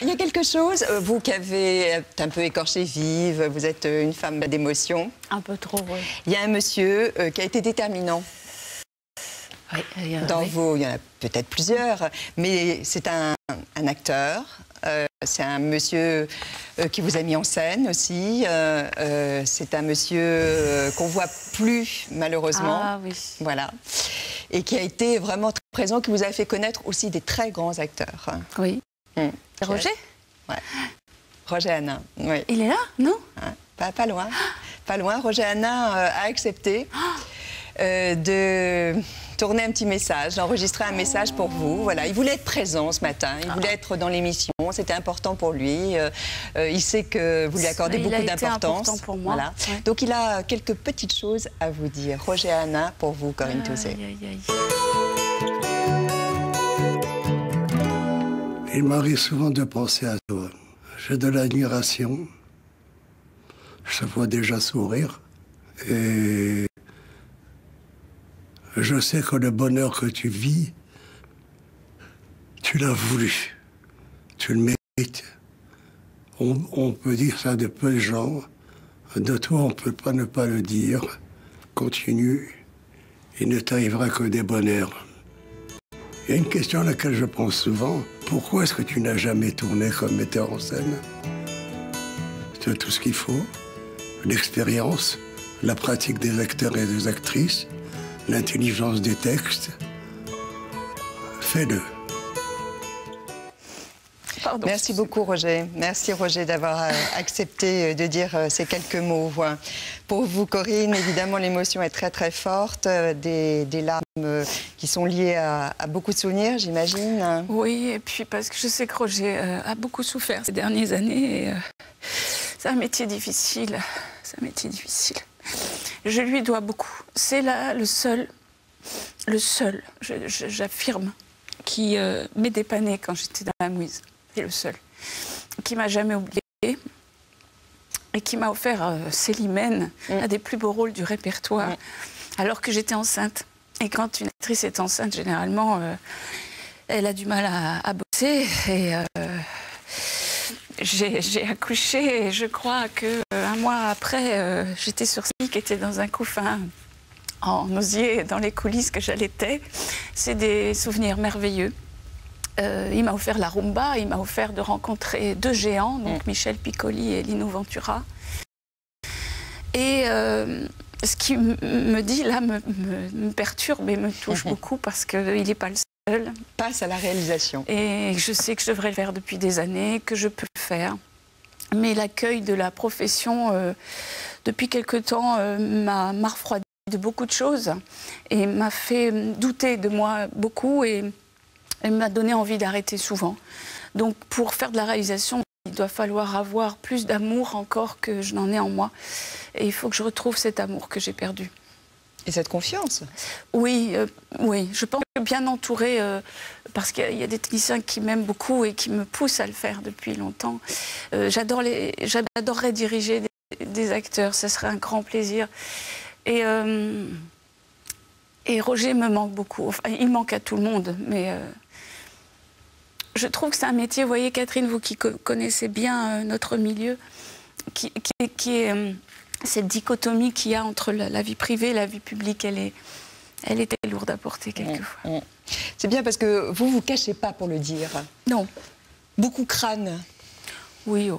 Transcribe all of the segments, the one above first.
Il y a quelque chose, vous qui avez un peu écorché vive, vous êtes une femme d'émotion. Un peu trop, oui. Il y a un monsieur qui a été déterminant. Oui, Dans vos, il y en a peut-être plusieurs, mais c'est un acteur. C'est un monsieur qui vous a mis en scène aussi. C'est un monsieur qu'on voit plus, malheureusement. Ah oui. Voilà. Et qui a été vraiment très présent, qui vous a fait connaître aussi des très grands acteurs. Oui. C'est Roger? Ouais. Roger Hanin, oui. Il est là, non? Pas loin. Pas loin. Roger Hanin a accepté de tourner un petit message, d'enregistrer un message pour vous. Voilà. Il voulait être présent ce matin, il voulait être dans l'émission, c'était important pour lui. Il sait que vous lui accordez beaucoup d'importance. Important pour moi. Voilà. Ouais. Donc il a quelques petites choses à vous dire. Roger Hanin, pour vous, Corinne Touzé. Il m'arrive souvent de penser à toi. J'ai de l'admiration. Je te vois déjà sourire. Et je sais que le bonheur que tu vis, tu l'as voulu. Tu le mérites. On peut dire ça de peu de gens. De toi, on ne peut pas ne pas le dire. Continue. Il ne t'arrivera que des bonheurs. Il y a une question à laquelle je pense souvent. Pourquoi est-ce que tu n'as jamais tourné comme metteur en scène? Tu as tout ce qu'il faut. L'expérience, la pratique des acteurs et des actrices, l'intelligence des textes. Fais-le. Pardon. Merci beaucoup, Roger. Merci, Roger, d'avoir accepté de dire ces quelques mots. Pour vous, Corinne, évidemment, l'émotion est très, très forte. Des larmes qui sont liées à beaucoup de souvenirs, j'imagine. Oui, et puis parce que je sais que Roger a beaucoup souffert ces dernières années. Et, c'est un métier difficile. C'est un métier difficile. Je lui dois beaucoup. C'est là le seul, j'affirme, qui m'est dépanné quand j'étais dans la mouise. C'est le seul. Qui m'a jamais oublié et qui m'a offert Célimène, un des plus beaux rôles du répertoire, alors que j'étais enceinte. Et quand une actrice est enceinte, généralement, elle a du mal à bosser. Et j'ai accouché et je crois qu'un mois après, j'étais sur scène, qui était dans un couffin en osier, dans les coulisses que j'allaitais. C'est des souvenirs merveilleux. Il m'a offert la rumba, il m'a offert de rencontrer deux géants, donc Michel Piccoli et Lino Ventura. Et ce qui me dit là me perturbe et me touche beaucoup parce qu'il n'est pas le seul. Passe à la réalisation. Et je sais que je devrais le faire depuis des années, que je peux le faire. Mais l'accueil de la profession, depuis quelque temps, m'a refroidi de beaucoup de choses et m'a fait douter de moi beaucoup et m'a donné envie d'arrêter souvent. Donc pour faire de la réalisation, il doit falloir avoir plus d'amour encore que je n'en ai en moi. Et il faut que je retrouve cet amour que j'ai perdu. Et cette confiance? Oui, oui. Je pense que bien entourée, parce qu'il y a des techniciens qui m'aiment beaucoup et qui me poussent à le faire depuis longtemps. J'adorerais diriger des acteurs, ça serait un grand plaisir. Et Roger me manque beaucoup. Enfin, il manque à tout le monde, mais je trouve que c'est un métier, vous voyez Catherine, vous qui connaissez bien notre milieu, qui est cette dichotomie qu'il y a entre la vie privée et la vie publique, elle était lourde à porter quelquefois. C'est bien parce que vous ne vous cachez pas pour le dire. Non. Beaucoup crânent. Oui,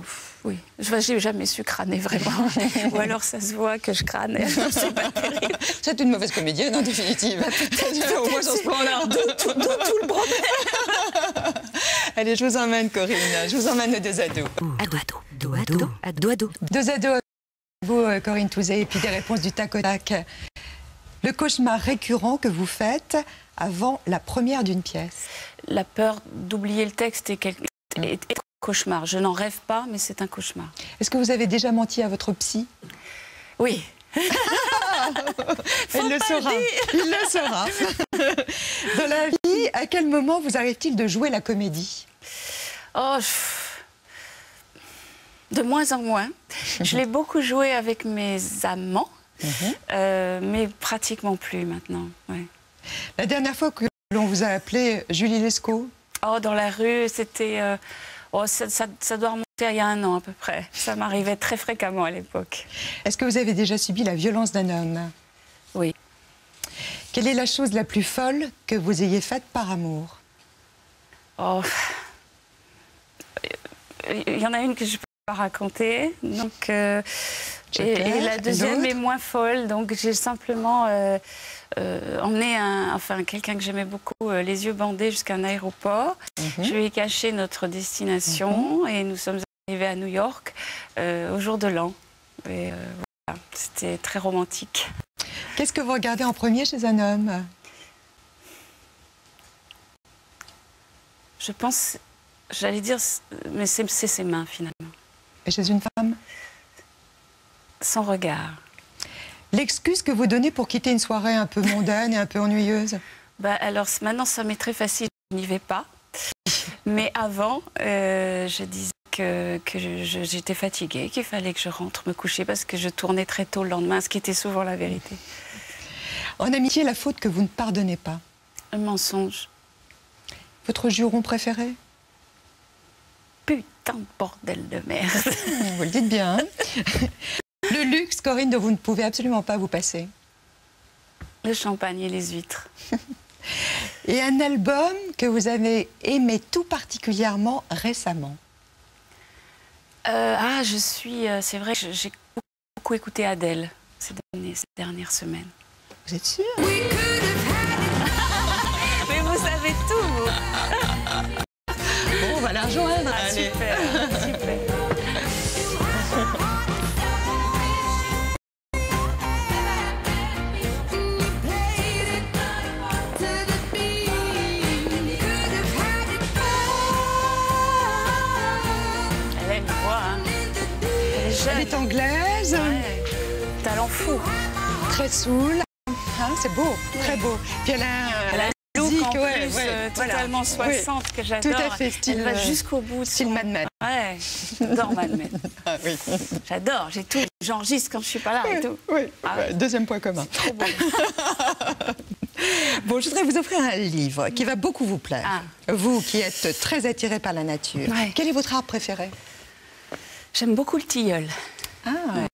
oui. Je n'ai jamais su crâner vraiment. Ou alors ça se voit que je crâne. C'est pas terrible. C'est une mauvaise comédienne en définitive. Au moins sur ce plan-là. De tout le problème. Allez, je vous emmène, Corinne. Je vous emmène aux deux ados. Deux ados. Vous, Corinne Touzé, et puis des réponses du tac au tac. Le cauchemar récurrent que vous faites avant la première d'une pièce. La peur d'oublier le texte est un cauchemar. Je n'en rêve pas, mais c'est un cauchemar. Est-ce que vous avez déjà menti à votre psy? Oui. Il le saura. Il le saura. Dans la vie, à quel moment vous arrive-t-il de jouer la comédie? Oh, de moins en moins. Je l'ai beaucoup joué avec mes amants, mais pratiquement plus maintenant. Ouais. La dernière fois que l'on vous a appelé Julie Lescaut? Oh, dans la rue, c'était Oh, ça doit remonter à il y a 1 an à peu près. Ça m'arrivait très fréquemment à l'époque. Est-ce que vous avez déjà subi la violence d'un homme? Oui. Quelle est la chose la plus folle que vous ayez faite par amour? Oh. Il y en a une que je ne peux pas raconter. Donc, et la deuxième est moins folle. Donc j'ai simplement emmené quelqu'un que j'aimais beaucoup, les yeux bandés, jusqu'à un aéroport. Je lui ai caché notre destination et nous sommes arrivés à New York au jour de l'an. Et voilà, c'était très romantique. Qu'est-ce que vous regardez en premier chez un homme? Je pense, j'allais dire, mais c'est ses mains finalement. Et chez une femme? Son regard. L'excuse que vous donnez pour quitter une soirée un peu mondaine et un peu ennuyeuse? Bah, alors maintenant, ça m'est très facile, je n'y vais pas. Mais avant, je disais que j'étais fatiguée, qu'il fallait que je rentre me coucher parce que je tournais très tôt le lendemain, ce qui était souvent la vérité. En amitié, la faute que vous ne pardonnez pas? Un mensonge. Votre juron préféré? Putain de bordel de merde. Vous le dites bien. Hein? Le luxe, Corinne, dont vous ne pouvez absolument pas vous passer? Le champagne et les huîtres. Et un album que vous avez aimé tout particulièrement récemment? C'est vrai que j'ai beaucoup écouté Adèle ces dernières semaines. Vous êtes sûre? Mais vous savez tout, vous. Bon, on va la rejoindre. Ah, super, super. Elle a une voix, hein. Elle est jeune. Elle est anglaise. Ouais. Talent fou. Très soul. Hein, c'est beau, très beau. Puis elle a un look physique, en plus totalement voilà. 60 que j'adore. Tout à fait, style, elle va jusqu'au bout. Style Mad Men. Ouais, j'adore Mad Men. Ah, oui. J'adore, j'ai tout. J'enregistre quand je suis pas là et tout. Oui, Ah, ouais, deuxième point commun. trop bon. Bon, je voudrais vous offrir un livre qui va beaucoup vous plaire. Ah. Vous qui êtes très attiré par la nature. Ouais. Quel est votre arbre préféré? J'aime beaucoup le tilleul. Ah. Ouais.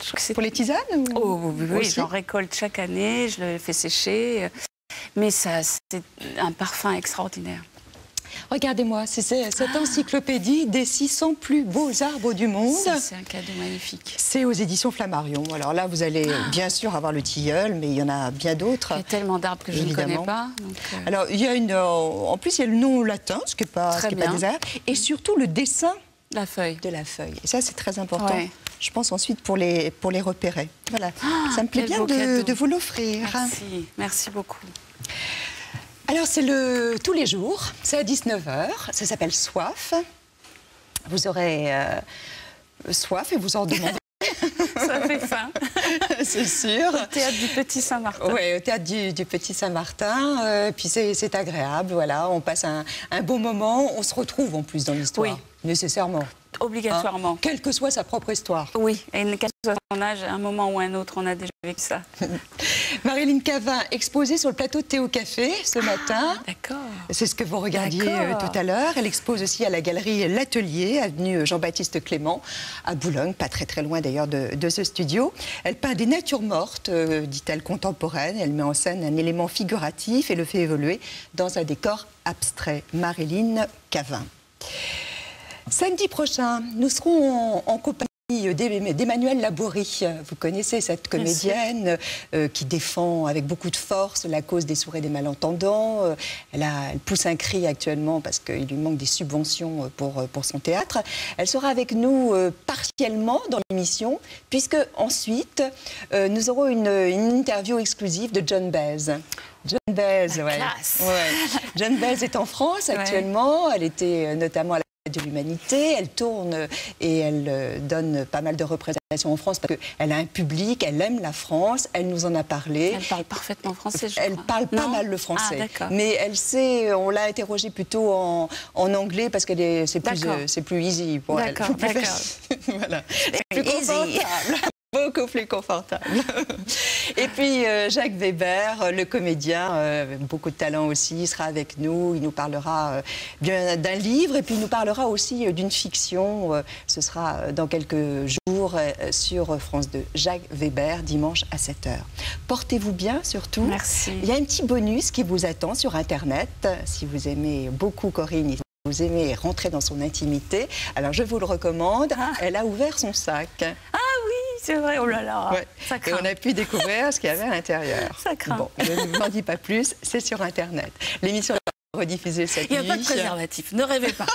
Je trouve que c'est... Pour les tisanes ou... Oh oui, Aussi? j'en récolte chaque année, je le fais sécher. Mais ça, c'est un parfum extraordinaire. Regardez-moi, c'est cette encyclopédie des 600 plus beaux arbres du monde. Ça, c'est un cadeau magnifique. C'est aux éditions Flammarion. Alors là, vous allez bien sûr avoir le tilleul, mais il y en a bien d'autres. Il y a tellement d'arbres que je ne connais pas. Donc, Alors, il y a en plus, il y a le nom latin, ce qui n'est pas, Très pas bien. désagréable, et surtout le dessin la feuille. de la feuille. Et ça, c'est très important. Ouais. Je pense ensuite pour les repérer. Voilà. Ça me plaît quel bien beau cadeau. de vous l'offrir. Merci, merci beaucoup. Alors, c'est tous les jours, c'est à 19h, ça s'appelle Soif. Vous aurez soif et vous en demanderez. Ça fait faim. C'est sûr. Au théâtre du Petit Saint-Martin. Oui, au théâtre du Petit Saint-Martin. Puis c'est agréable, voilà, on passe un bon moment, on se retrouve en plus dans l'histoire, Oui. nécessairement. Obligatoirement. Hein, quelle que soit sa propre histoire. Oui, et quel que soit son âge, à un moment ou un autre, on a déjà vécu ça. Marilyn Cavin, exposée sur le plateau de Théo Café ce matin. D'accord. C'est ce que vous regardiez D'accord. tout à l'heure. Elle expose aussi à la galerie L'Atelier, avenue Jean-Baptiste Clément, à Boulogne, pas très très loin d'ailleurs de ce studio. Elle peint des natures mortes, dit-elle, contemporaines. Elle met en scène un élément figuratif et le fait évoluer dans un décor abstrait. Marilyn Cavin. Samedi prochain, nous serons en compagnie d'Emmanuelle Laborie. Vous connaissez cette comédienne qui défend avec beaucoup de force la cause des sourds et des malentendants. Elle pousse un cri actuellement parce qu'il lui manque des subventions pour son théâtre. Elle sera avec nous partiellement dans l'émission, puisque ensuite, nous aurons une interview exclusive de John Baez. John Baez, ouais. John Baez est en France actuellement. Elle était notamment à la de l'Humanité, elle tourne et elle donne pas mal de représentations en France parce qu'elle a un public, elle aime la France, elle nous en a parlé. Elle parle parfaitement français, je Elle crois. parle pas Non mal le français, mais elle sait, on l'a interrogée plutôt en anglais parce que c'est plus easy pour elle. D'accord, d'accord. Voilà. C'est plus confortable. Beaucoup plus confortable. Et puis Jacques Weber, le comédien, beaucoup de talent aussi, il sera avec nous. Il nous parlera bien d'un livre et puis il nous parlera aussi d'une fiction. Ce sera dans quelques jours sur France 2. Jacques Weber, dimanche à 7h. Portez-vous bien surtout. Merci. Il y a un petit bonus qui vous attend sur Internet. Si vous aimez beaucoup Corinne, vous aimez rentrer dans son intimité, alors je vous le recommande. Elle a ouvert son sac. Ah oui, c'est vrai, oh là là, ouais. Ça craint. Et on a pu découvrir ce qu'il y avait à l'intérieur. Ça craint. Bon, je ne vous en dis pas plus, c'est sur Internet. L'émission est rediffusée cette nuit. Il n'y a pas de préservatif, ne rêvez pas.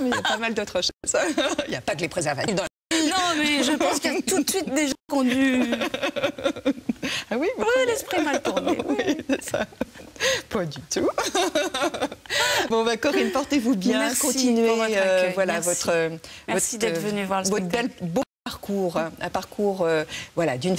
Mais il y a pas mal d'autres choses. Il n'y a pas que les préservatifs dans Non, mais je pense qu'il y a tout de suite des gens qui ont dû... Ah oui, oui, l'esprit mal tourné. Oui, c'est ça. Pas du tout. Bon, bah, Corinne, portez-vous bien. Merci continuez pour votre accueil. voilà, Merci d'être venue voir le spectacle. Beau parcours, un parcours voilà, d'une